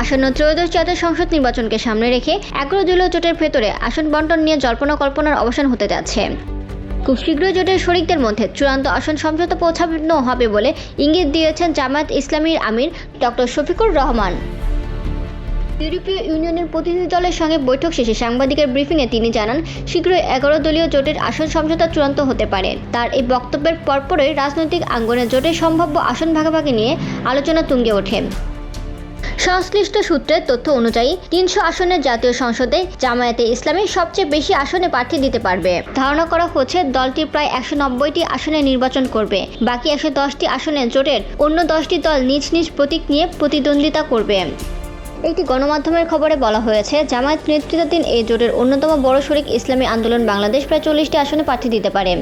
আসন্ন ত্রয়োদশ জাতীয় সংসদ নির্বাচনকে সামনে রেখে 11 দলীয় জোটের ভেতরে আসন বণ্টন নিয়ে জল্পনা কল্পনার অবসান হতে যাচ্ছে। খুব শীঘ্রই জোটের শরিকদের মধ্যে চূড়ান্ত আসন সমঝোতা পৌঁছানো হবে বলে ইঙ্গিত দিয়েছেন জামায়াত ইসলামীর আমির ডক্টর শফিকুর রহমান। ইউরোপীয় ইউনিয়নের প্রতিনিধি দলের সঙ্গে বৈঠক শেষে সাংবাদিকের ব্রিফিংয়ে তিনি জানান, শীঘ্রই 11 দলীয় জোটের আসন সমঝোতা চূড়ান্ত হতে পারে। তার এই বক্তব্যের পরপরই রাজনৈতিক আঙ্গনে জোটের সম্ভাব্য আসন ভাগাভাগি নিয়ে আলোচনা তুঙ্গে ওঠে। সংশ্লিষ্ট সূত্রের তথ্য অনুযায়ী 300 আসনের জাতীয় সংসদে জামায়াতে ইসলামী সবচেয়ে বেশি আসনে প্রার্থী দিতে পারবে। ধারণা করা হচ্ছে দলটি প্রায় 190টি আসনে নির্বাচন করবে। বাকি 110টি আসনে জোটের অন্য 10টি দল নিজ নিজ প্রতীক নিয়ে প্রতিদ্বন্দ্বিতা করবে। একটি গণমাধ্যমের খবরে বলা হয়েছে, জামায়াত নেতৃত্বাধীন এই জোটের অন্যতম বড় শরিক ইসলামী আন্দোলন বাংলাদেশ প্রায় 40টি আসনে প্রার্থী দিতে পারে।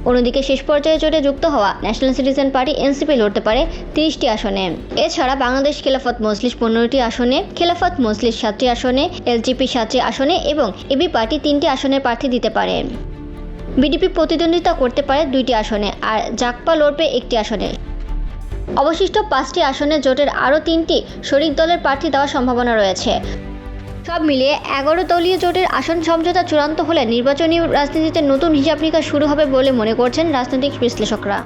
অন্যদিকে শেষ পর্যায়ে জোটে যুক্ত হওয়া ন্যাশনাল সিটিজেন পার্টি এনসিপি লড়তে পারে 30টি আসনে। এছাড়া বাংলাদেশ খেলাফত মজলিস 15টি আসনে, খেলাফত মজলিস 7টি আসনে, এলজিপি 7টি আসনে এবং এবি পার্টি 3টি আসনের প্রার্থী দিতে পারে। বিডিপি প্রতিদ্বন্দ্বিতা করতে পারে 2টি আসনে, আর জাকপা লড়বে 1টি আসনে। অবশিষ্ট 5টি আসনে জোটের আরও 3টি শরিক দলের প্রার্থী দেওয়ার সম্ভাবনা রয়েছে। সব মিলিয়ে 11 দলীয় জোটের আসন সমঝোতা চূড়ান্ত হলে নির্বাচনী রাজনীতিতে নতুন হিসাব নিকাশ শুরু হবে বলে মনে করছেন রাজনৈতিক বিশ্লেষকরা।